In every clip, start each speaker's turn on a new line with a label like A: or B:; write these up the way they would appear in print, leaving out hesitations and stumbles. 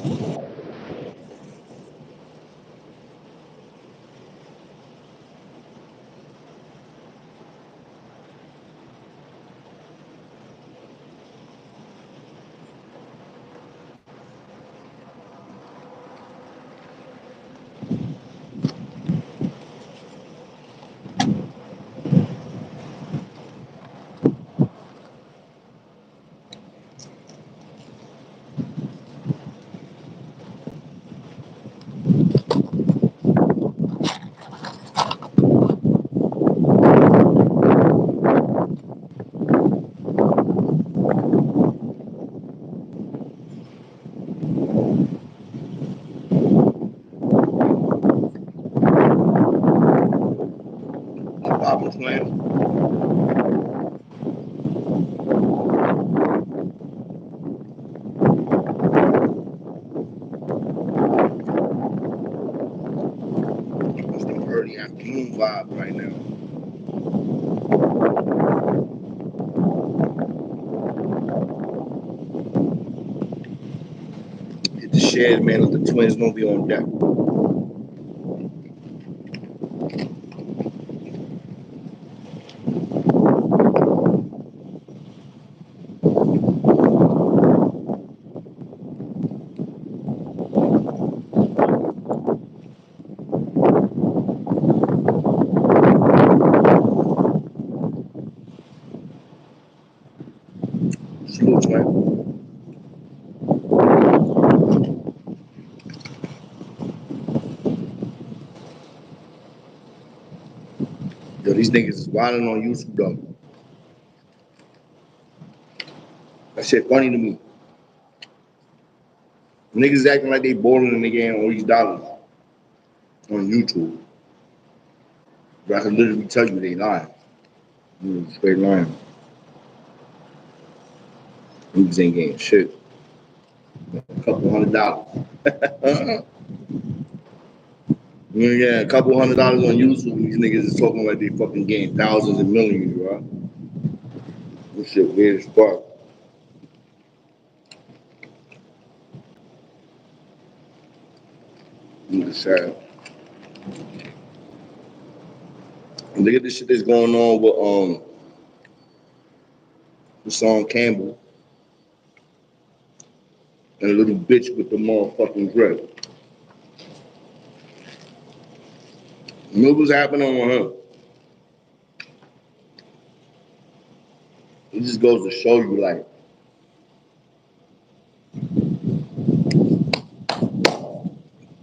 A: No problem, twin. It's the early afternoon vibe right now. Hit the shed, man. Let the twins gonna be on deck. Salute, man. Yo, these niggas is wilding on YouTube though. That shit funny to me. Niggas acting like they balling and they getting all these dollars on YouTube. But I can literally tell you they lying. Straight lying. Niggas ain't getting shit. A couple $100. Yeah, a couple $100 on YouTube. These niggas is talking like they fucking getting thousands and millions, bro. This shit weird as fuck. Nigga sad. And look at this shit that's going on with Sean Campbell and a little bitch with the motherfucking grip. You know what's happening with her? It just goes to show you, like,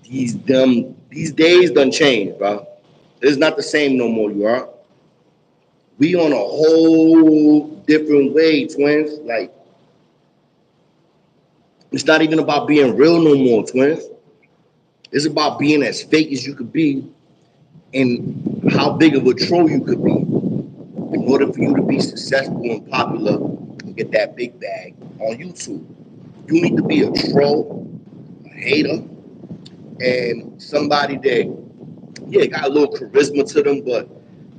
A: these days done changed, bro. It's not the same no more, you are. We on a whole different way, twins. Like, it's not even about being real no more, twins. It's about being as fake as you could be and how big of a troll you could be in order for you to be successful and popular and get that big bag on YouTube. You need to be a troll, a hater, and somebody that, yeah, got a little charisma to them, but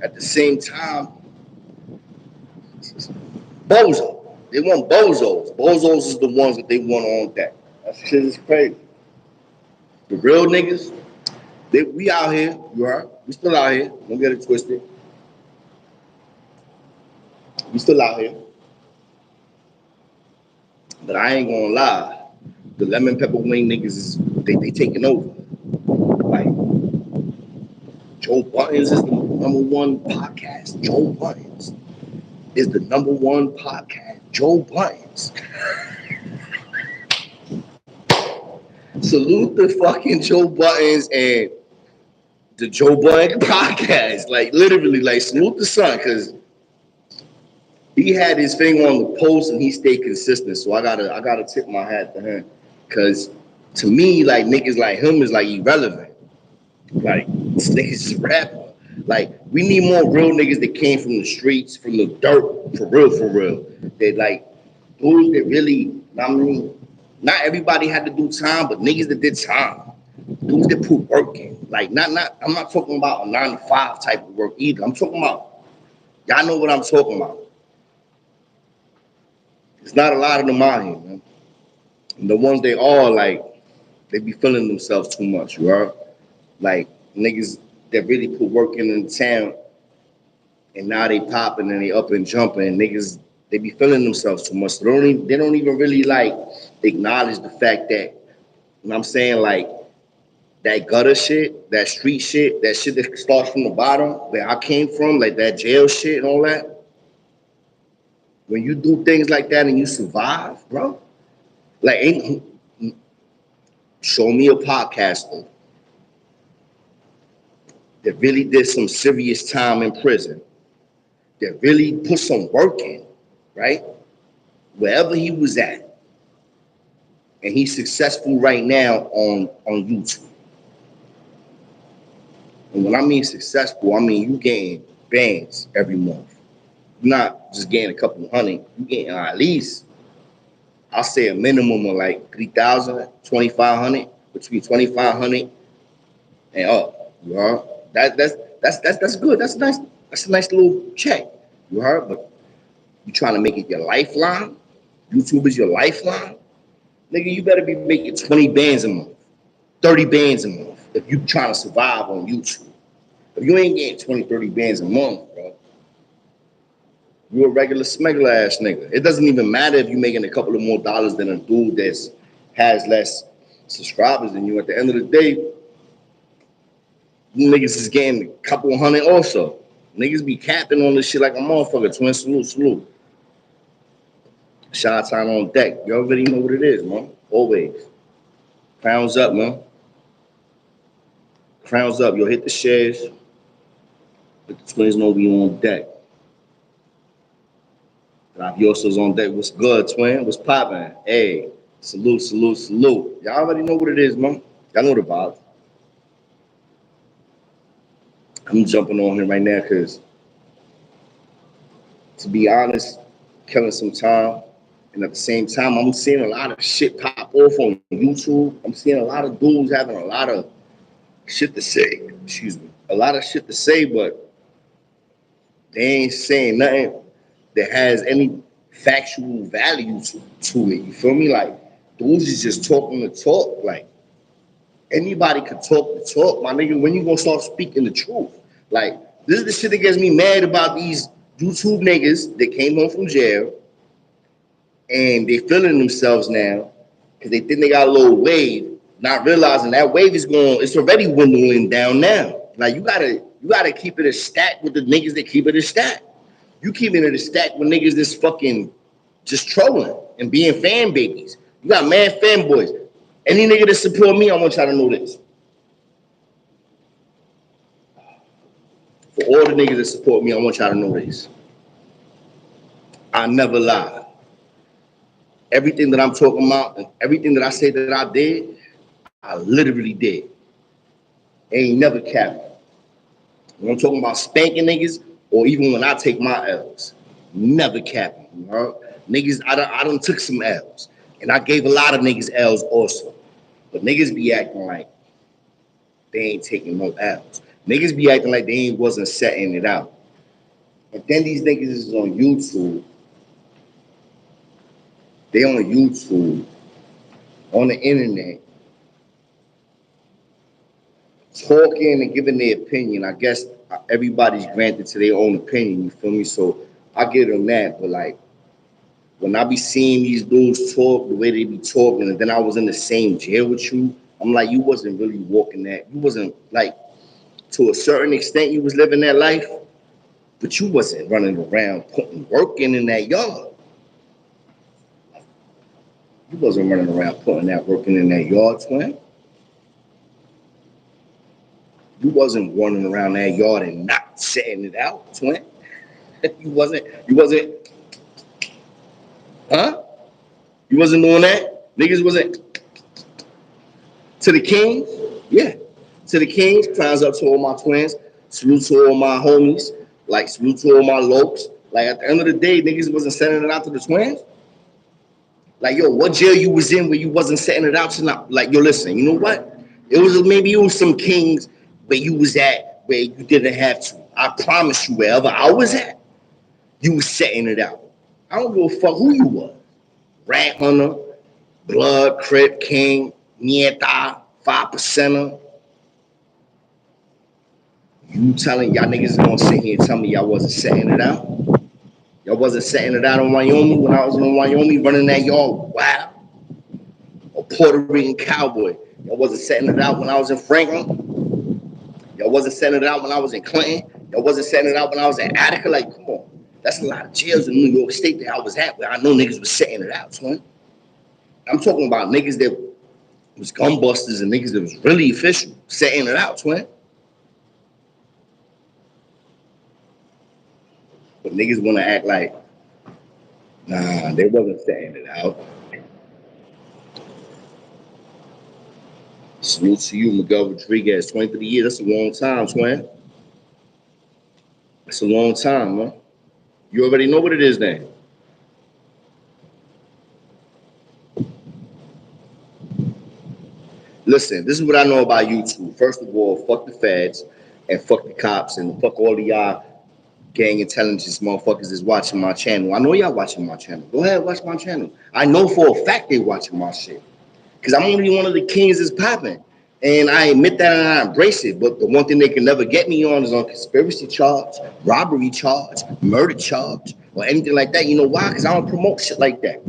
A: at the same time, bozo. They want bozos. Bozos is the ones that they want on deck. That shit is crazy. The real niggas, we out here. You are. We still out here. Don't get it twisted. We still out here. But I ain't gonna lie. The lemon pepper wing niggas is they taking over. Like Joe Buttons is the number one podcast. Joe Buttons is the number one podcast. Joe Buttons. Salute the fucking Joe Buttons and the Joe Budden podcast. Like literally, like salute the son, because he had his finger on the pulse and he stayed consistent. So I gotta tip my hat to him. Cause to me, like niggas like him is like irrelevant. Like this nigga's just a rapper. Like we need more real niggas that came from the streets, from the dirt, for real, for real. That like those that really, I mean, not everybody had to do time, but niggas that did time. Dudes that put work in. Like not I'm not talking about a 9 to 5 type of work either. I'm talking about y'all know what I'm talking about. It's not a lot of them out here, man. And the ones they are like They be feeling themselves too much, you heard? Like niggas that really put work in the town and now they popping and they up and jumping. And niggas, they be feeling themselves too much. They don't even really like acknowledge the fact that, you know what I'm saying, like that gutter shit, that street shit, that shit that starts from the bottom, where I came from, like that jail shit and all that. When you do things like that and you survive, bro, like ain't show me a podcaster that really did some serious time in prison, that really put some work in, right? Wherever he was at, and he's successful right now on YouTube. And when I mean successful, I mean you getting bands every month. You're not just getting a couple of hundred. You getting at least, I'll say a minimum of like 3,000, 2,500, between 2,500 and up. You heard? That's good. That's nice. That's a nice little check. You heard? But you trying to make it your lifeline? YouTube is your lifeline? Nigga, you better be making 20 bands a month, 30 bands a month if you trying to survive on YouTube. If you ain't getting 20, 30 bands a month, bro, you a regular smuggler ass nigga. It doesn't even matter if you making a couple of more dollars than a dude that's has less subscribers than you. At the end of the day, you niggas is getting a couple of hundred also. Niggas be capping on this shit like a motherfucker. Twin, salute, salute. Shot time on deck. You already know what it is, man. Always. Crowns up, man. Crowns up. You'll hit the shares. Let the twins know we on deck. Rabioso's on deck. What's good, twin? What's poppin'? Hey, salute, salute, salute. Y'all already know what it is, man. Y'all know the vibes. I'm jumping on here right now because, to be honest, killing some time. And at the same time, I'm seeing a lot of shit pop off on YouTube. I'm seeing a lot of dudes having a lot of shit to say. Excuse me. A lot of shit to say, but they ain't saying nothing that has any factual value to it. You feel me? Like, dudes is just talking the talk. Like, anybody could talk the talk, my nigga. When you gonna start speaking the truth? Like, this is the shit that gets me mad about these YouTube niggas that came home from jail and they feeling themselves now because they think they got a little wave, not realizing that wave is going, it's already dwindling down now. Like, you gotta keep it a stack with the niggas that keep it a stack. You keeping it a stack with niggas that's fucking just trolling and being fan babies. You got mad fanboys. Any nigga that support me, I want y'all to know this. For all the niggas that support me, I want y'all to know this. I never lie. Everything that I'm talking about and everything that I say that I did, I literally did. Ain't never capping. When I'm talking about spanking niggas, or even when I take my L's, never capping. You know? Niggas, I done took some L's, and I gave a lot of niggas L's also. But niggas be acting like they ain't taking no L's. Niggas be acting like they ain't wasn't setting it out. And then these niggas is on YouTube. They on YouTube, on the internet, talking and giving their opinion. I guess everybody's granted to their own opinion. You feel me? So I give them that. But like when I be seeing these dudes talk the way they be talking, and then I was in the same jail with you, I'm like, you wasn't really walking that. You wasn't like, to a certain extent, you was living that life, but you wasn't running around putting work in that yard. You wasn't running around putting that work in that yard, twin. You wasn't running around that yard and not setting it out, twin. You wasn't, huh? You wasn't doing that? Niggas wasn't to the kings? Yeah. To the kings, crowns up to all my twins, salute to all my homies, like salute to all my lopes. Like at the end of the day, niggas wasn't sending it out to the twins. Like, yo, what jail you was in where you wasn't setting it out to not like, yo, listen, you know what? It was some kings where you was at where you didn't have to. I promise you, wherever I was at, you was setting it out. I don't give a fuck who you was. Rat hunter, blood, crip, king, nieta, 5%er. You telling y'all niggas gonna sit here and tell me y'all wasn't setting it out? Y'all wasn't setting it out in Wyoming when I was in Wyoming running that yard. Wow. A Puerto Rican cowboy. Y'all wasn't setting it out when I was in Franklin. Y'all wasn't setting it out when I was in Clinton. Y'all wasn't setting it out when I was in Attica. Like, come on. That's a lot of jails in New York State that I was at where I know niggas was setting it out, twin. I'm talking about niggas that was gun busters and niggas that was really official setting it out, twin. But niggas want to act like, nah, they wasn't setting it out. Salute to you, Miguel Rodriguez. 23 years. That's a long time, twin. That's a long time, man. You already know what it is then. Listen, this is what I know about YouTube. First of all, fuck the feds and fuck the cops and fuck all of y'all gang intelligence motherfuckers is watching my channel. I know y'all watching my channel. Go ahead, watch my channel. I know for a fact they watching my shit. Because I'm only one of the kings that's popping. And I admit that and I embrace it. But the one thing they can never get me on is on conspiracy charge, robbery charge, murder charge, or anything like that. You know why? Because I don't promote shit like that.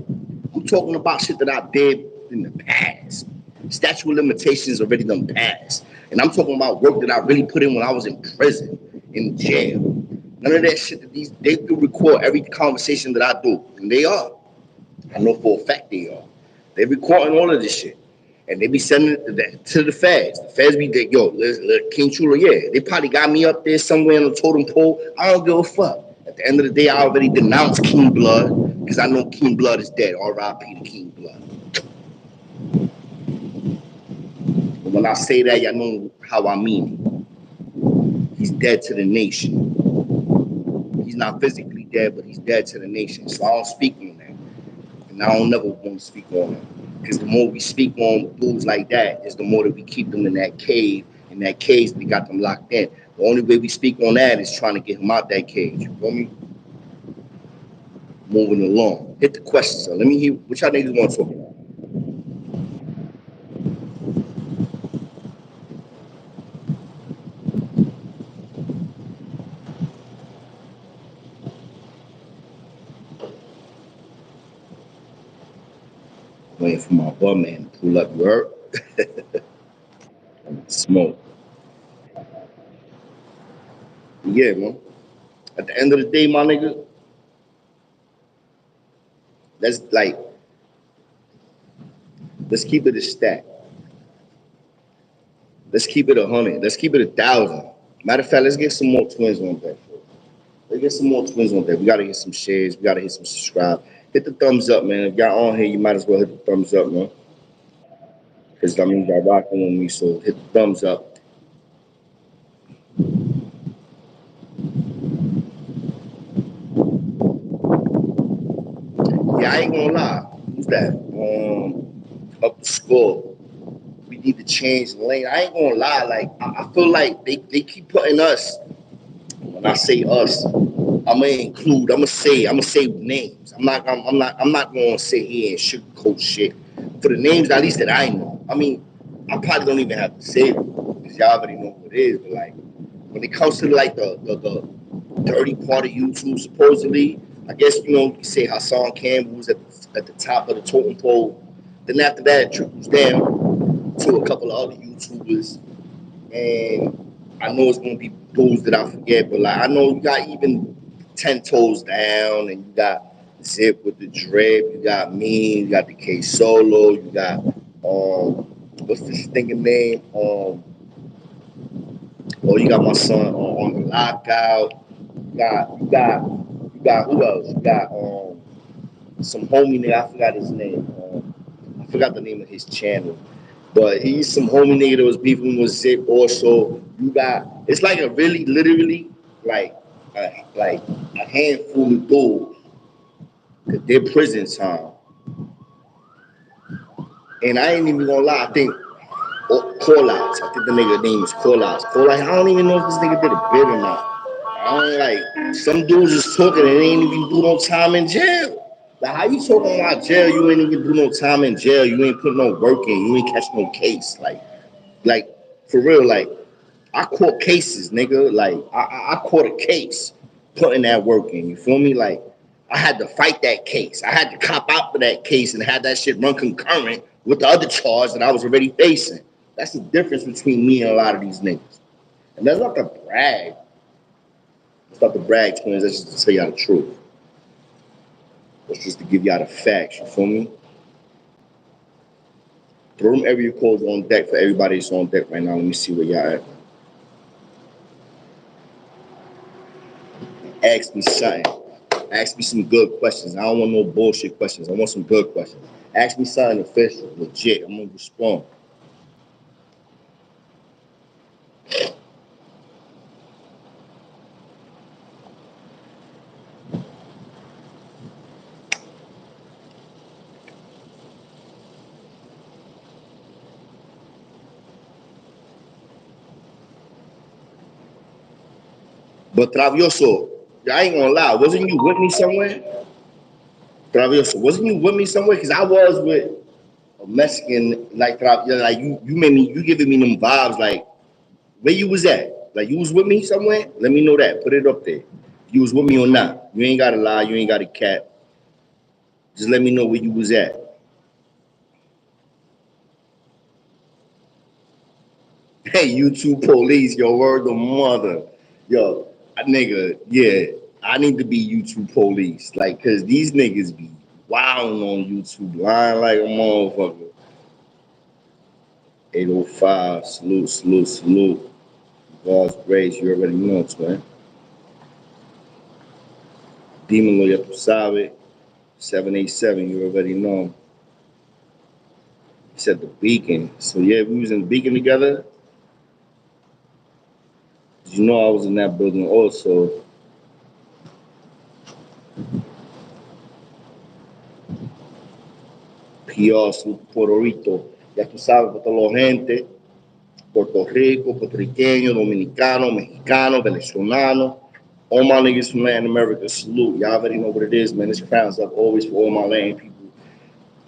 A: I'm talking about shit that I did in the past. Statute of limitations already done passed. And I'm talking about work that I really put in when I was in prison, in jail. None of that shit that they do record every conversation that I do. And they are. I know for a fact they are. They recording all of this shit. And they be sending it to the feds. The feds be like, yo, King Chulo, yeah. They probably got me up there somewhere on the totem pole. I don't give a fuck. At the end of the day, I already denounced King Blood because I know King Blood is dead. R.I.P. to King Blood. But when I say that, y'all know how I mean it. He's dead to the nation. He's not physically dead, but he's dead to the nation. So I don't speak on that. And I don't never want to speak on it. Because the more we speak on dudes like that, is the more that we keep them in that cave. In that cage, we got them locked in. The only way we speak on that is trying to get him out that cage. You feel me? Moving along. Hit the questions. Let me hear what y'all niggas want to talk about. Waiting for my bum man to pull up. You heard? Smoke. Yeah, man. At the end of the day, my nigga, let's like let's keep it a stack. Let's keep it 100. Let's keep it 1,000. Matter of fact, let's get some more twins on that. Let's get some more twins on that. We gotta hit some shares. We gotta hit some subscribe. Hit the thumbs up, man. If y'all on here, you might as well hit the thumbs up, man. Because I mean, y'all rocking with me, so hit the thumbs up. Yeah, I ain't gonna lie. Who's that? Up the score. We need to change the lane. I ain't gonna lie. Like I feel like they keep putting us. When I say us, I'm gonna say names. I'm not gonna sit here and sugarcoat shit. For the names at least that I know. I mean, I probably don't even have to say it because y'all already know who it is. But like when it comes to like the dirty part of YouTube, supposedly, I guess you can say Hassan Campbell was at the top of the totem pole. Then after that, it trickles down to a couple of other YouTubers, and I know it's gonna be those that I forget, but like I know you got even 10 toes down, and you got Zip with the drip, you got me, you got the K Solo, you got what's this stinking name? Oh, you got my son on the lockout. You got who else? You got some homie nigga. I forgot his name. I forgot the name of his channel. But he's some homie nigga that was beefing with Zip also. You got it's like a really literally like a handful of dudes because they're prison time. And I ain't even gonna lie, I think call outs. I think the nigga name is call outs. Call out. I don't even know if this nigga did a bid or not. I don't like some dudes just talking and they ain't even do no time in jail. Like, how you talking about jail? You ain't even do no time in jail. You ain't put no work in. You ain't catch no case. Like for real. Like I caught cases, nigga. Like I caught a case, putting that work in. You feel me? Like I had to fight that case. I had to cop out for that case and have that shit run concurrent with the other charge that I was already facing. That's the difference between me and a lot of these niggas. And that's not to brag. It's not to brag, twins. That's just to tell y'all the truth. That's just to give y'all the facts. You feel me? Throw them area codes on deck for everybody that's on deck right now. Let me see where y'all at. Ask me something. Ask me some good questions. I don't want no bullshit questions. I want some good questions. Ask me something official, legit. I'm gonna respond. But Travioso, I ain't gonna lie. Wasn't you with me somewhere? Travioso, wasn't you with me somewhere? Cause I was with a Mexican like like you made me you giving me them vibes like where you was at? Like you was with me somewhere? Let me know that. Put it up there. If you was with me or not. You ain't gotta lie, you ain't gotta cap. Just let me know where you was at. Hey, YouTube police, yo, word the mother. Yo, nigga, yeah, I need to be YouTube police. Like, cause these niggas be wilding on YouTube, lying like a motherfucker. 805, salute, salute, salute. God's grace, you already know, twin. Demon Lawyer, tu sabe. 787, you already know. He said the beacon. So yeah, we was in the beacon together. You know I was in that building also. PR, salute Puerto Rico. Ya tú sabes, para toda la gente. Puerto Rico, puertorriqueño, dominicano, mexicano, venezolano. All my niggas from Latin America, salute. Y'all already know what it is, man. This crown's up always for all my Latin people.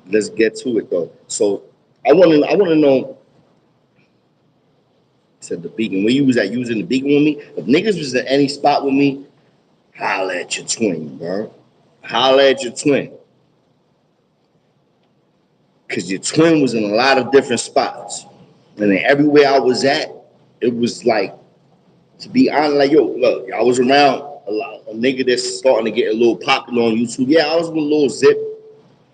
A: Let's get to it though. So I wanna know, said the beacon. Where you was at? You was in the beacon with me? If niggas was at any spot with me, holla at your twin, bro. Holla at your twin. Cause your twin was in a lot of different spots. And then everywhere I was at, it was like, to be honest, like, yo, look, I was around a nigga that's starting to get a little popular on YouTube. Yeah, I was with Lil Zip,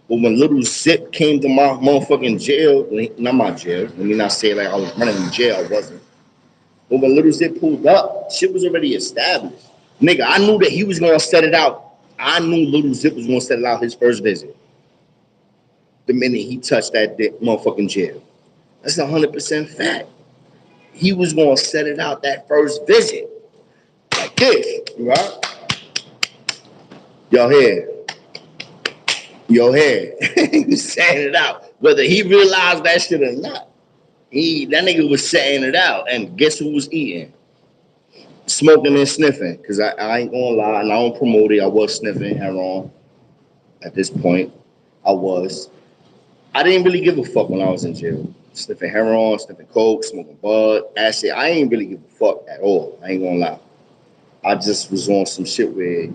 A: but when Little Zip came to my motherfucking jail, not my jail, let me not say like I was running in jail, I wasn't. But when Little Zip pulled up, shit was already established. Nigga, I knew that he was gonna set it out. I knew Little Zip was gonna set it out his first visit. The minute he touched that motherfucking jail. That's 100% fact. He was gonna set it out that first visit. Like this, right? Yo, here. Yo, here. He was setting it out. Whether he realized that shit or not. That nigga was setting it out. And guess who was eating? Smoking and sniffing. Cause I ain't gonna lie, and I don't promote it. I was sniffing heroin at this point. I was. I didn't really give a fuck when I was in jail. Sniffing heroin, sniffing coke, smoking bud, acid. I ain't really give a fuck at all. I ain't gonna lie. I just was on some shit where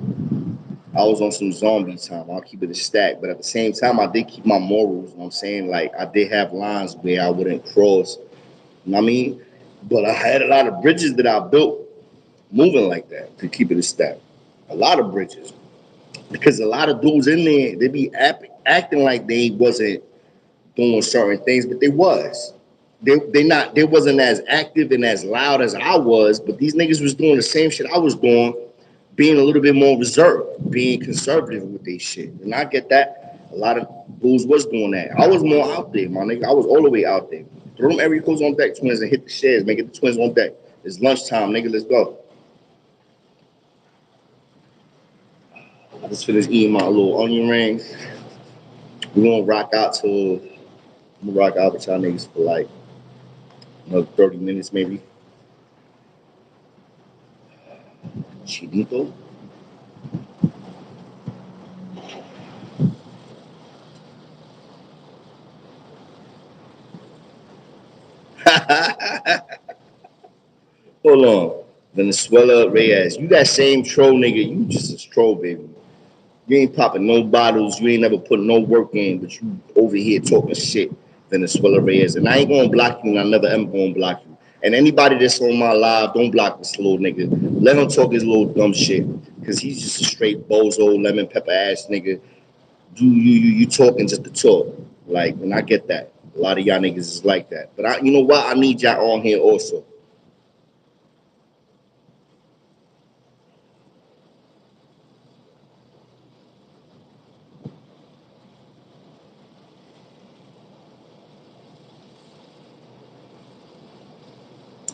A: I was on some zombie time. I'll keep it a stack. But at the same time, I did keep my morals. You know what I'm saying? Like, I did have lines where I wouldn't cross. You know what I mean? But I had a lot of bridges that I built moving like that to keep it a stack. A lot of bridges. Because a lot of dudes in there, they be acting like they wasn't doing certain things, but they was. They wasn't as active and as loud as I was, but these niggas was doing the same shit I was doing, being a little bit more reserved, being conservative with their shit. And I get that. A lot of dudes was doing that. I was more out there, my nigga. I was all the way out there. Throw them every codes on deck, twins, and hit the shares. Make it the twins on deck. It's lunchtime, nigga. Let's go. I just finished eating my little onion rings. We're gonna rock out till I'm gonna rock out with y'all niggas for like another 30 minutes maybe. Chinito. Hold on. Venezuela Reyes. You that same troll nigga. You just a troll, baby. You ain't popping no bottles. You ain't never put no work in, but you over here talking shit. Venezuela Reyes. And I ain't gonna block you, and I never ever gonna block you. And anybody that's on my live, don't block this little nigga. Let him talk his little dumb shit. Cause he's just a straight bozo, lemon pepper ass nigga. You talking just to talk. Like, and I get that. A lot of y'all niggas is like that. But you know what? I need y'all on here also.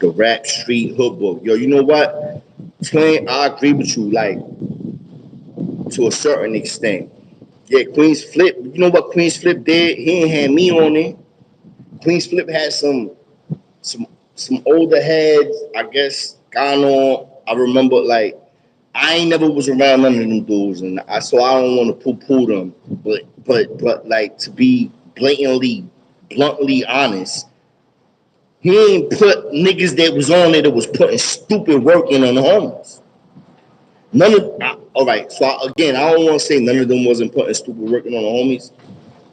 A: The rap street hood book. Yo, you know what? Twin, I agree with you, like, to a certain extent. Yeah, Queen's Flip. You know what Queen's Flip did? He ain't had me on it. Queen's Flip had some some older heads, I guess, gone on. I remember, like, I ain't never was around none of them dudes, and so I don't want to poo-poo them. But like, to be bluntly honest, he ain't put niggas that was on it that was putting stupid work in on the homies. All right. So again, I don't want to say none of them wasn't putting stupid work in on the homies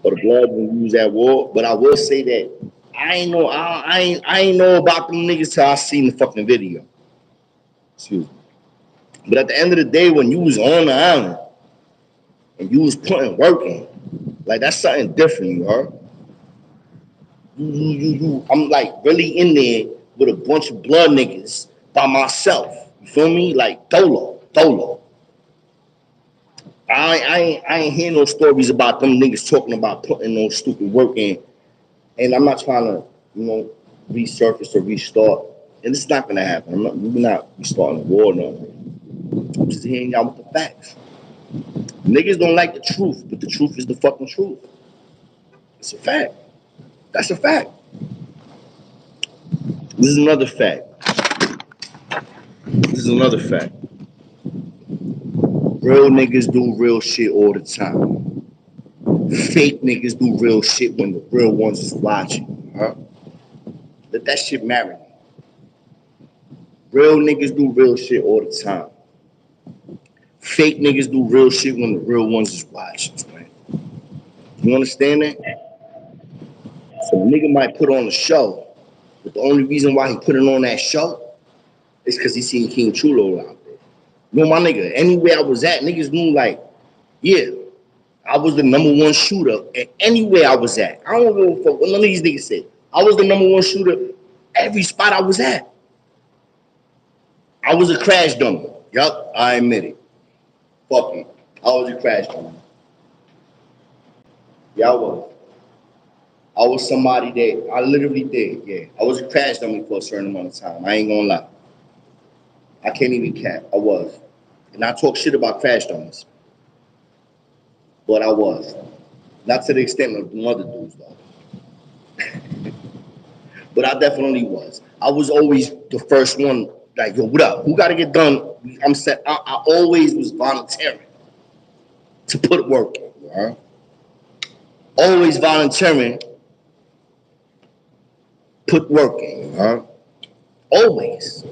A: or the blood when we was at war, but I will say that I ain't know about them niggas till I seen the fucking video. Excuse me. But at the end of the day, when you was on the island and you was putting work in, like, that's something different, you heard? I'm like really in there with a bunch of blood niggas by myself. You feel me? Like dolo. I ain't hearing no stories about them niggas talking about putting no stupid work in. And I'm not trying to, resurface or restart. And it's not gonna happen. We're not restarting the war, no. I'm just hearing y'all with the facts. Niggas don't like the truth, but the truth is the fucking truth. It's a fact. That's a fact. This is another fact. This is another fact. Real niggas do real shit all the time. Fake niggas do real shit when the real ones is watching. Huh? Let that shit marinate. Real niggas do real shit all the time. Fake niggas do real shit when the real ones is watching, man. You understand that? So a nigga might put on a show, but the only reason why he put it on that show is because he seen King Chulo out there. You know, my nigga, anywhere I was at, niggas knew, like, yeah, I was the number one shooter at anywhere I was at. I don't give a fuck what none of these niggas said. I was the number one shooter every spot I was at. I was a crash dummy. Yup, I admit it. Fuck it. I was a crash dummy. Yeah, I was. I was somebody that I literally did. Yeah, I was a crash dummy for a certain amount of time. I ain't gonna lie. I can't even cap. I was. And I talk shit about crash dummies. But I was. Not to the extent of the other dudes, though. But I definitely was. I was always the first one, like, yo, what up? Who got to get done? I'm set. I always was volunteering to put work in. Right? Always volunteering, put work in. Right? Always.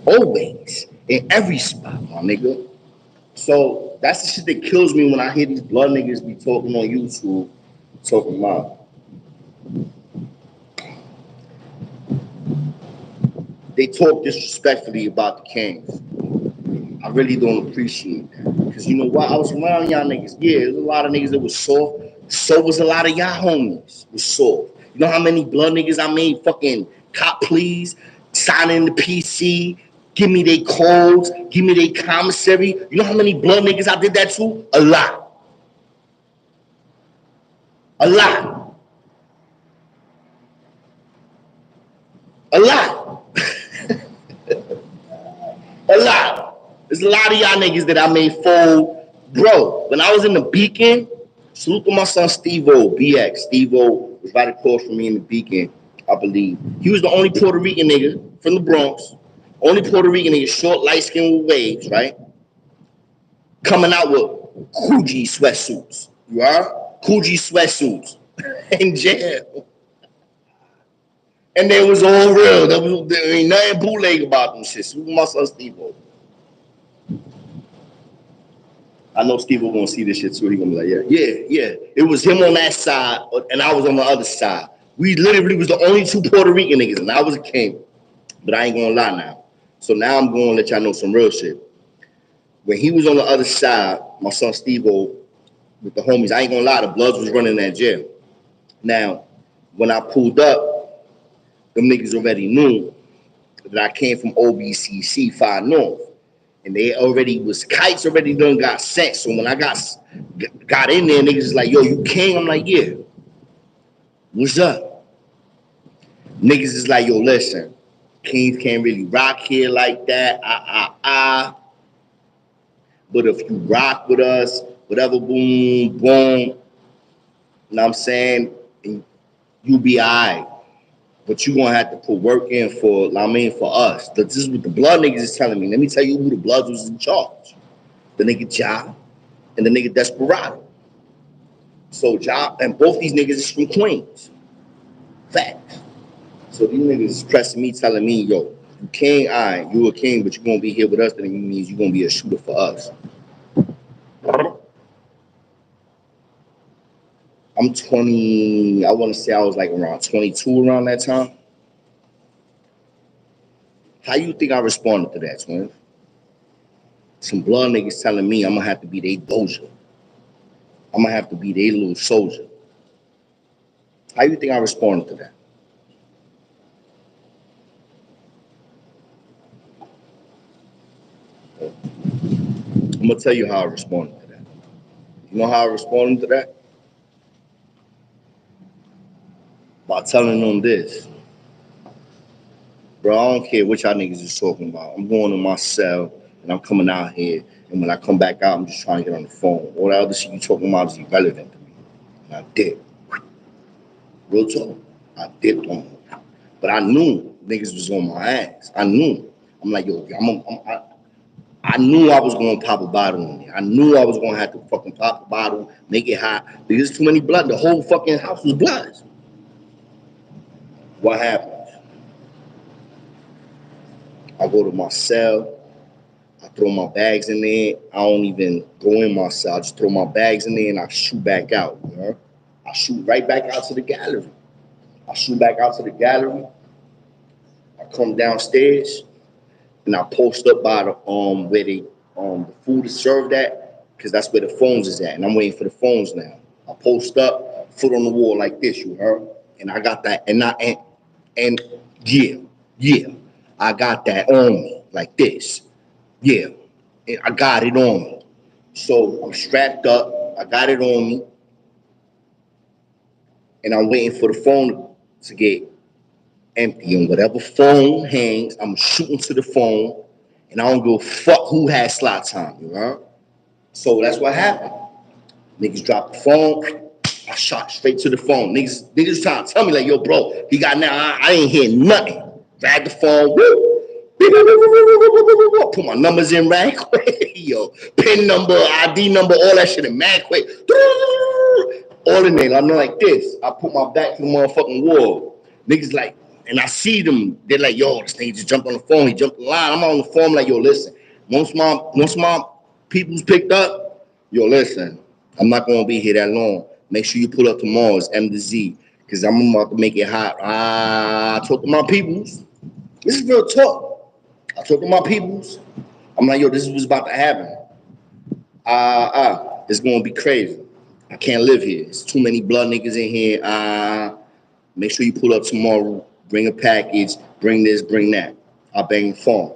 A: In every spot, my nigga. So that's the shit that kills me when I hear these blood niggas be talking on YouTube, talking about. They talk disrespectfully about the Kings. I really don't appreciate that. Because you know what? I was around y'all niggas. Yeah, there's a lot of niggas that was soft. So was a lot of y'all homies was soft. You know how many blood niggas I made fucking cop pleas, signing the PC, give me their codes, give me their commissary. You know how many blood niggas I did that to? A lot. A lot. A lot. A lot. There's a lot of y'all niggas that I made fold. Bro, when I was in the Beacon, salute to my son Steve-O, BX. Steve-O was right across from me in the Beacon, I believe. He was the only Puerto Rican nigga from the Bronx. Only Puerto Rican nigga, short, light skin with waves, right? Coming out with Coogee sweatsuits. You are? Coogee sweatsuits. In jail. And they was all real. There ain't nothing bootleg about them shit. So my son Steve-O. I know Steve-O gonna see this shit too. He gonna be like, yeah. It was him on that side, and I was on the other side. We literally was the only two Puerto Rican niggas, and I was a king. But I ain't gonna lie now. So now I'm gonna let y'all know some real shit. When he was on the other side, my son Steve-O with the homies, I ain't gonna lie, the Bloods was running that jail. Now, when I pulled up, them niggas already knew that I came from OBCC 5 North. And they already was kites already done got sent. So when I got in there, niggas is like, yo, you king? I'm like, yeah. What's up? Niggas is like, yo, listen, kings can't really rock here like that. But if you rock with us, whatever, boom, boom, you know what I'm saying? You be all right. But you gonna have to put work in for, for us. This is what the blood niggas is telling me. Let me tell you who the bloods was in charge. The nigga Ja and the nigga Desperado. So Ja and both these niggas is from Queens. Facts. So these niggas is pressing me, telling me, yo, you king, all right, you a king, but you gonna be here with us, then it means you gonna be a shooter for us. I'm 20, I wanna say I was like around 22 around that time. How you think I responded to that, twin? Some blood niggas telling me I'm gonna have to be their doja. I'm gonna have to be their little soldier. How you think I responded to that? I'm gonna tell you how I responded to that. You know how I responded to that? By telling them this. Bro, I don't care what y'all niggas is talking about. I'm going to my cell and I'm coming out here. And when I come back out, I'm just trying to get on the phone. All that other shit you talking about is irrelevant to me. And I did. Real talk. I dipped on them. But I knew niggas was on my ass. I knew. I'm like, yo, I knew I was going to pop a bottle on there. I knew I was going to have to fucking pop a bottle, make it hot. Because there's too many blood. The whole fucking house was blood. What happened? I go to my cell. I throw my bags in there. I don't even go in my cell. I just throw my bags in there and I shoot back out. You know? I shoot right back out to the gallery. I shoot back out to the gallery. I come downstairs and I post up by the where the food is served at, because that's where the phones is at. And I'm waiting for the phones now. I post up, foot on the wall like this, you heard? And I got that, and yeah, I got that on me like this. Yeah, I got it on me. So I'm strapped up. I got it on me, and I'm waiting for the phone to get empty. And whatever phone hangs, I'm shooting to the phone, and I don't give a fuck who has slot time. You know. So that's what happened. Niggas dropped the phone. I shot straight to the phone. Niggas trying to tell me like, yo, bro, he got now. I ain't hear nothing. Grab the phone. Woo. Put my numbers in right quick. Yo, PIN number, ID number, all that shit in mad quick. All in there. I'm like this. I put my back to the motherfucking wall. Niggas like, and I see them. They're like, yo, this nigga just jumped on the phone. He jumped the line. I'm on the phone. I'm like, yo, listen. Once my people's picked up, yo, listen. I'm not gonna be here that long. Make sure you pull up tomorrow. It's M to Z, because I'm about to make it hot. I talk to my peoples. This is real talk. I talk to my peoples. I'm like, yo, this is what's about to happen. It's gonna be crazy. I can't live here. It's too many blood niggas in here. Make sure you pull up tomorrow. Bring a package. Bring this. Bring that. I bang the phone.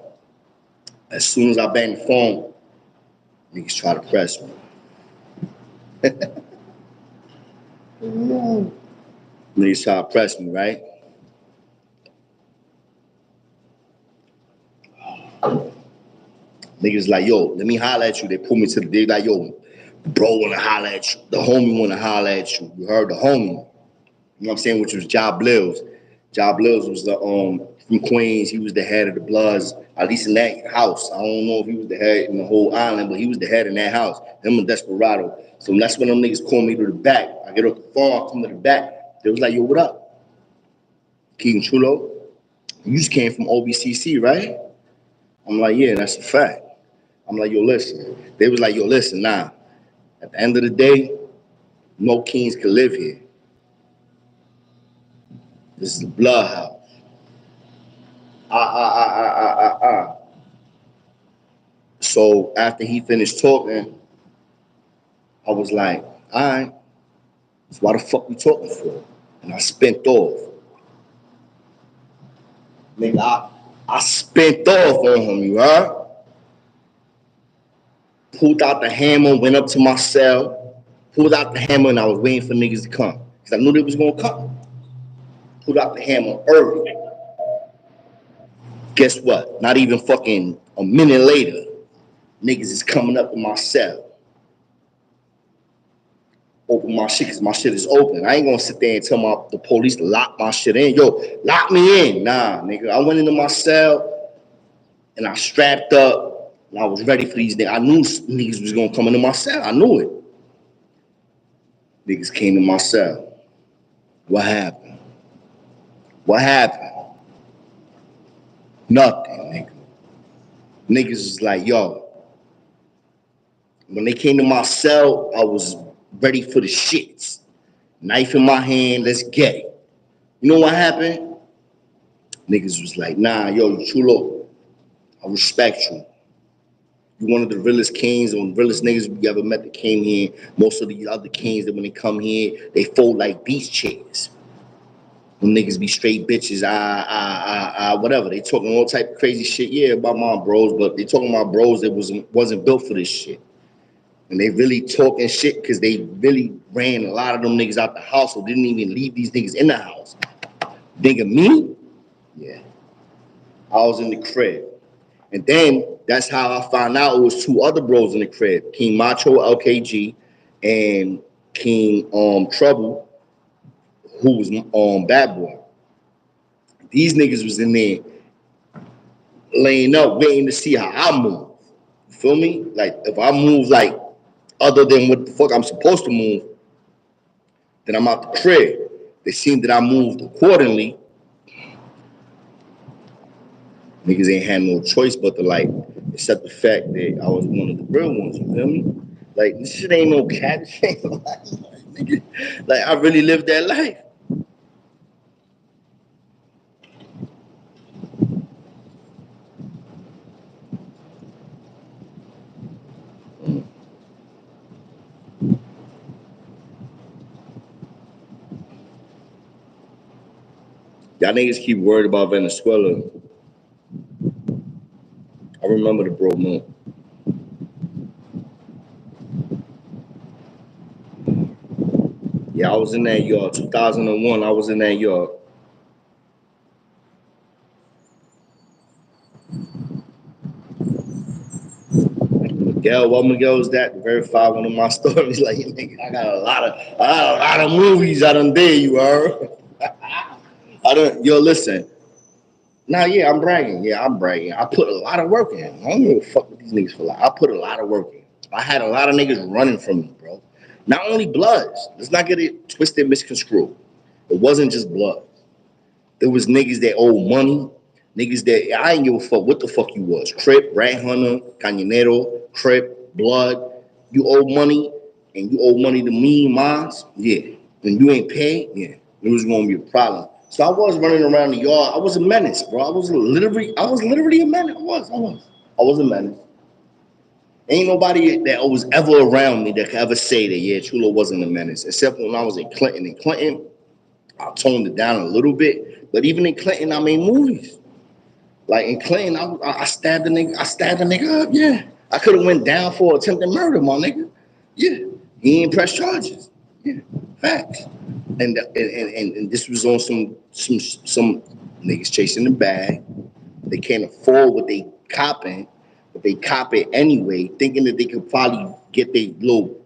A: As soon as I bang the phone, niggas try to press me. Niggas try to press me, right? Niggas like, yo, let me holler at you. They pull me to the dig like, yo, bro wanna holler at you. The homie wanna holler at you. You heard the homie. You know what I'm saying? Which was Job Blills. Job Blills was the from Queens. He was the head of the Bloods, at least in that house. I don't know if he was the head in the whole island, but he was the head in that house. Him and Desperado. So that's when them niggas call me to the back. I get off the phone, I come to the back. They was like, yo, what up? King Chulo, you just came from OBCC, right? I'm like, yeah, that's a fact. I'm like, yo, listen. They was like, yo, listen, nah. At the end of the day, no kings can live here. This is a blood house. Ah. So after he finished talking, I was like, all right, so why the fuck we talking for? And I spent off. Nigga, I spent off on him, you heard? Pulled out the hammer, went up to my cell, pulled out the hammer, and I was waiting for niggas to come. Because I knew they was gonna come. Pulled out the hammer early. Guess what? Not even fucking a minute later, niggas is coming up in my cell. Open my shit because my shit is open. I ain't gonna sit there and tell the police to lock my shit in. Yo, lock me in. Nah, nigga. I went into my cell and I strapped up and I was ready for these niggas. I knew niggas was gonna come into my cell. I knew it. Niggas came in my cell. What happened? What happened? Nothing, nigga. Niggas is like, yo. When they came to my cell, I was ready for the shits. Knife in my hand, let's get it. You know what happened? Niggas was like, nah, yo, Chulo, I respect you. You one of the realest kings or realest niggas we ever met that came here. Most of the other kings that when they come here, they fold like beach chairs. Them niggas be straight bitches, whatever. They talking all type of crazy shit, yeah, about my bros, but they talking about bros that wasn't built for this shit. And they really talking shit because they really ran a lot of them niggas out the house or didn't even leave these niggas in the house. Nigga, me? Yeah. I was in the crib. And then that's how I found out it was two other bros in the crib. King Macho LKG and King Trouble, who was Bad Boy. These niggas was in there laying up, waiting to see how I move. You feel me? Like if I move like other than what the fuck I'm supposed to move, then I'm out the crib. They seen that I moved accordingly. Niggas ain't had no choice but to like accept the fact that I was one of the real ones. You feel me? Like this shit ain't no cat. This ain't no life, nigga. Like I really lived that life. Y'all niggas keep worried about Venezuela. I remember the bro man. Yeah, I was in that yard. 2001, I was in that yard. Miguel, what Miguel was that? To verify one of my stories. Like, nigga, I got a lot of movies I done did, you heard? I don't, yo, listen. Nah, yeah, I'm bragging. Yeah, I'm bragging. I put a lot of work in. I don't give a fuck with these niggas for life. I put a lot of work in. I had a lot of niggas running from me, bro. Not only Bloods. Let's not get it twisted, misconstrued. It wasn't just Blood. There was niggas that owed money. Niggas that I ain't give a fuck what the fuck you was. Crip, Rat Hunter, Cañonero, Crip, Blood. You owe money and you owe money to me, Mons. Yeah. And you ain't paid, yeah. It was gonna be a problem. So I was running around the yard. I was a menace, bro. I was literally a menace. I was a menace. Ain't nobody that was ever around me that could ever say that, yeah, Chulo wasn't a menace. Except when I was in Clinton. In Clinton, I toned it down a little bit. But even in Clinton, I made movies. Like in Clinton, I stabbed the nigga. I stabbed the nigga up. Yeah, I could have went down for attempted murder, my nigga. Yeah, he ain't pressed charges. Yeah, facts. And this was on some niggas chasing the bag. They can't afford what they copping, but they cop it anyway, thinking that they could probably get their little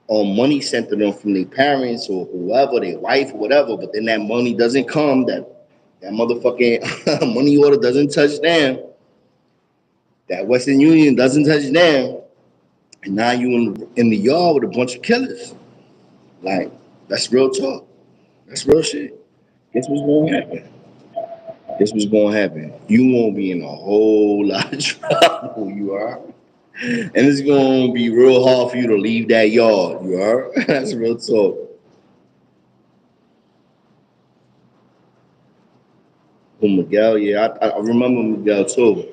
A: money sent to them from their parents or whoever, their wife or whatever. But then that money doesn't come. That motherfucking money order doesn't touch down. That Western Union doesn't touch down. And now you in the yard with a bunch of killers. Like, that's real talk. That's real shit. Guess what's gonna happen? This was gonna happen. You won't be in a whole lot of trouble, you are. And it's gonna be real hard for you to leave that yard, you are. That's real talk. Oh, Miguel, yeah, I remember Miguel too.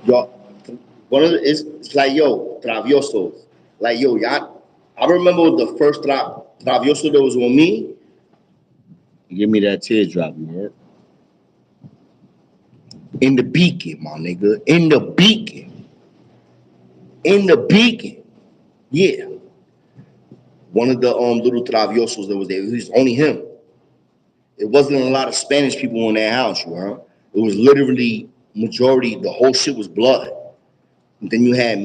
A: Y'all, one of the, it's like yo, Traviosos. Like yo, y'all, I remember the first Travioso that was on me. Give me that teardrop, you heard? In the beacon, my nigga. In the beacon. In the beacon. Yeah. One of the little Traviosos that was there. It was only him. It wasn't a lot of Spanish people in that house, you heard? It was literally majority, the whole shit was blood. And then and you had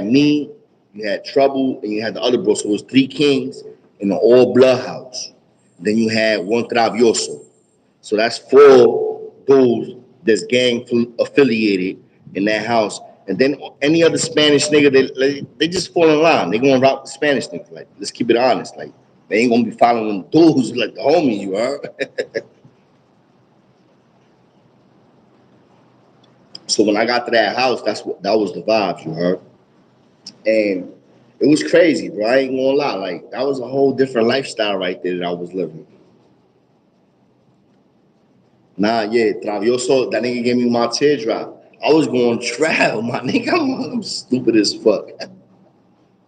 A: me, you had Trouble, and you had the other bro. So it was three kings in an all blood house. Then you had one Travioso. So that's four dudes that's gang affiliated in that house. And then any other Spanish nigga, they just fall in line. They gonna rock the Spanish niggas. Like, let's keep it honest. Like, they ain't gonna be following dudes like the homies you are. So when I got to that house, that was the vibes, you heard. And it was crazy, bro. I ain't gonna lie. Like, that was a whole different lifestyle right there that I was living. Nah, yeah, Travioso, that nigga gave me my teardrop. I was going to trial, my nigga. I'm stupid as fuck.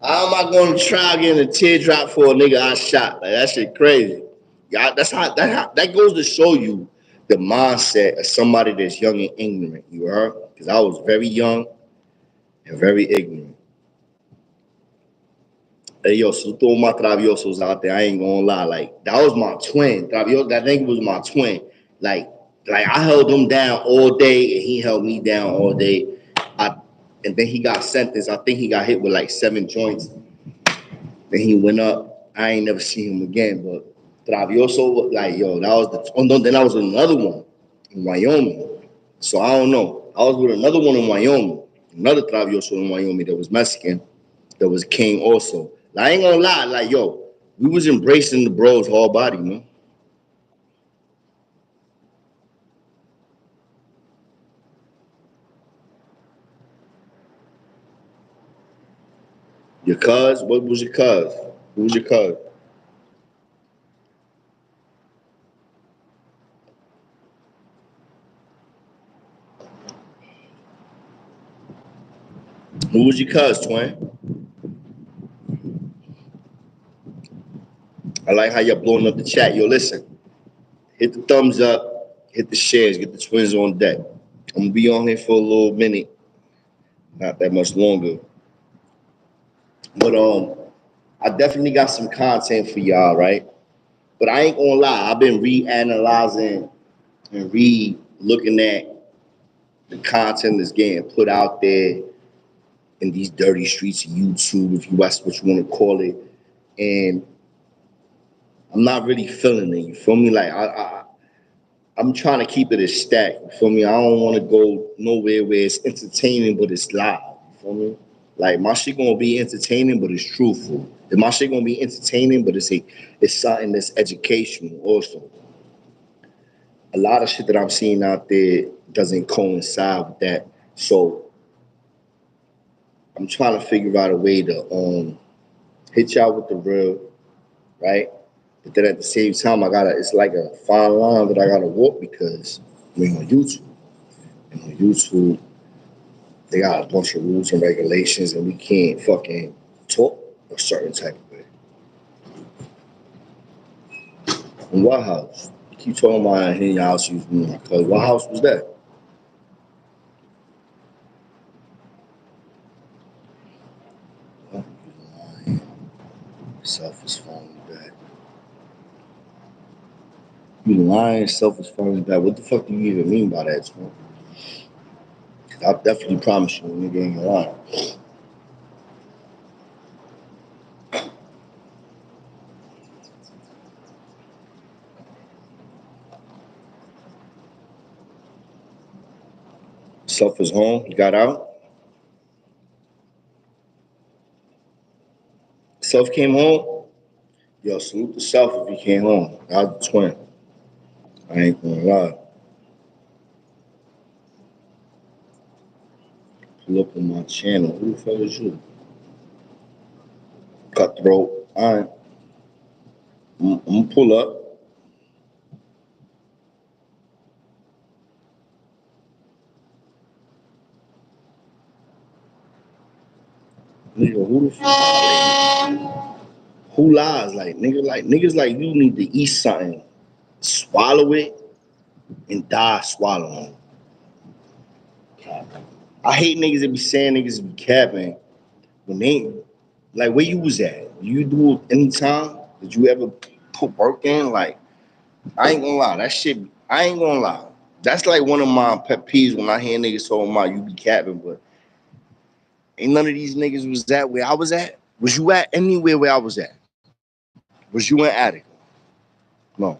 A: How am I going to try getting a teardrop for a nigga I shot? Like, that shit crazy. Yeah, that goes to show you the mindset of somebody that's young and ignorant. You heard? Because I was very young and very ignorant. Hey yo, so throw my Traviosos out there. I ain't gonna lie. Like, that was my twin. Travioso, that nigga was my twin. Like, like I held him down all day and he held me down all day. I and then he got sentenced. I think he got hit with like 7 joints. Then he went up. I ain't never seen him again. But Travioso, like yo, that was the. Oh no, then I was with another one in Wyoming. So I don't know. I was with another one in Wyoming, another Travioso in Wyoming that was Mexican, that was king also. Like, I ain't gonna lie, like yo, we was embracing the bros whole body, man. Your cuz, what was your cuz? Who was your cuz? Who was your cuz, twin? I like how y'all blowing up the chat. Yo, listen, hit the thumbs up, hit the shares, get the twins on deck. I'm gonna be on here for a little minute, not that much longer. But I definitely got some content for y'all, right? But I ain't gonna lie, I've been reanalyzing and re-looking at the content that's getting put out there in these dirty streets of YouTube, if you that's what you want to call it. And I'm not really feeling it. You feel me? Like I'm trying to keep it a stack. You feel me? I don't want to go nowhere where it's entertaining but it's loud. You feel me? Like my shit gonna be entertaining but it's truthful. And my shit gonna be entertaining but it's something that's educational also. A lot of shit that I'm seeing out there doesn't coincide with that. So I'm trying to figure out a way to hit y'all with the real, right? But then at the same time, it's like a fine line that I gotta walk because we're on YouTube. And on YouTube, they got a bunch of rules and regulations, and we can't fucking talk a certain type of way. And what house? You keep talking about in your house, you cause what house was that? Oh, you lying. Self is falling back. You lying, self is falling back. What the fuck do you even mean by that, man? I definitely promise you, nigga ain't lying. Self is home. He got out. Self came home. Yo, salute the self if you came home. I was the twin. I ain't gonna lie. Pull up on my channel. Who the fuck is you? Cutthroat. Alright. I'm gonna pull up. Nigga, who the fuck? Who lies? Like niggas like you need to eat something, swallow it, and die swallowing. I hate niggas that be saying niggas be capping when they like where you was at. You do it anytime? Did you ever put work in? Like I ain't gonna lie, that shit. I ain't gonna lie. That's like one of my pet peeves when I hear niggas talking about you be capping, but ain't none of these niggas was at where I was at. Was you at anywhere where I was at? Was you in Attica? No.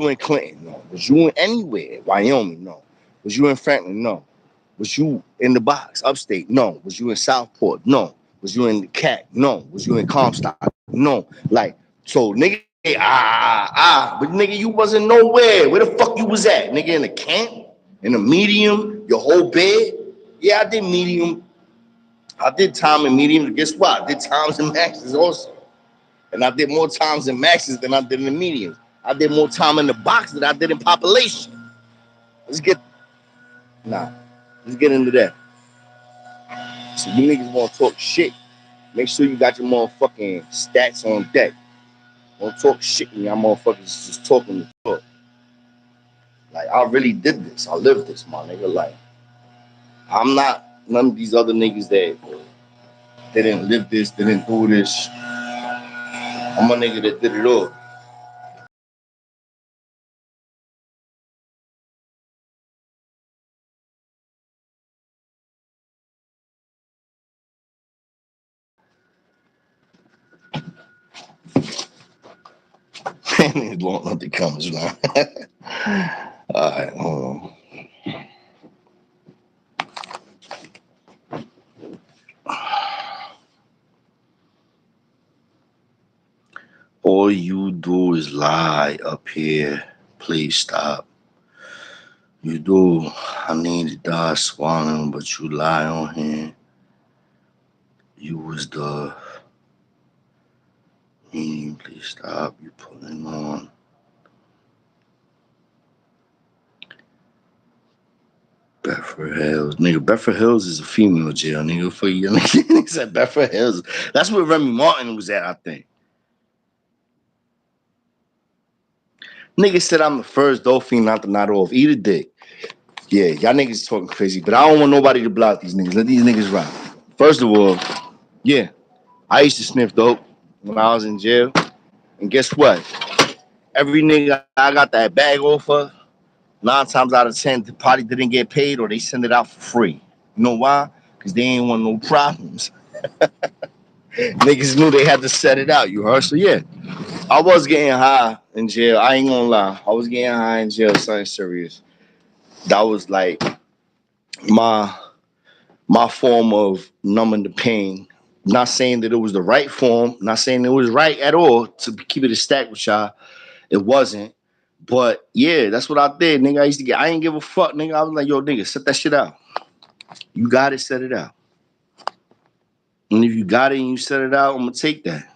A: Was you in Clinton? No. Was you in anywhere? Wyoming? No. Was you in Franklin? No. Was you in the box, upstate? No. Was you in Southport? No. Was you in the CAC? No. Was you in Comstock? No. Like, so nigga, but nigga, you wasn't nowhere. Where the fuck you was at? Nigga, in the camp? In the medium? Your whole bed? Yeah, I did medium. I did time in medium. Guess what? I did times and maxes also. And I did more times in maxes than I did in the mediums. I did more time in the box than I did in population. Let's get nah. Let's get into that. So you niggas want to talk shit. Make sure you got your motherfucking stats on deck. Don't talk shit when y'all motherfuckers just talking the talk. Like I really did this. I lived this, my nigga. Like I'm not none of these other niggas that didn't live this, didn't do this. I'm a nigga that did it all. And long nothing comes, man. All right, hold on. All you do is lie up here. Please stop. You do. I need to die swallowing, but you lie on here. You was the. Please stop. You pulling on. Bedford Hills. Nigga, Bedford Hills is a female jail, nigga. For you. Nigga said Bedford Hills. That's where Remy Martin was at, I think. Nigga said I'm the first dolphin not to nod off. Eat a dick. Yeah, y'all niggas talking crazy, but I don't want nobody to block these niggas. Let these niggas rock. First of all, yeah, I used to sniff dope when I was in jail. And guess what? Every nigga I got that bag off of, 9 times out of 10, the party didn't get paid or they send it out for free. You know why? Because they ain't want no problems. Niggas knew they had to set it out, you heard? So yeah, I was getting high in jail. I ain't gonna lie. I was getting high in jail, something serious. That was like my my form of numbing the pain. Not saying that it was the right form, not saying it was right at all to keep it a stack with y'all. It wasn't. But yeah, that's what I did, nigga. I used to get, I ain't give a fuck, nigga. I was like, yo, nigga, set that shit out. You got it, set it out. And if you got it and you set it out, I'm gonna take that.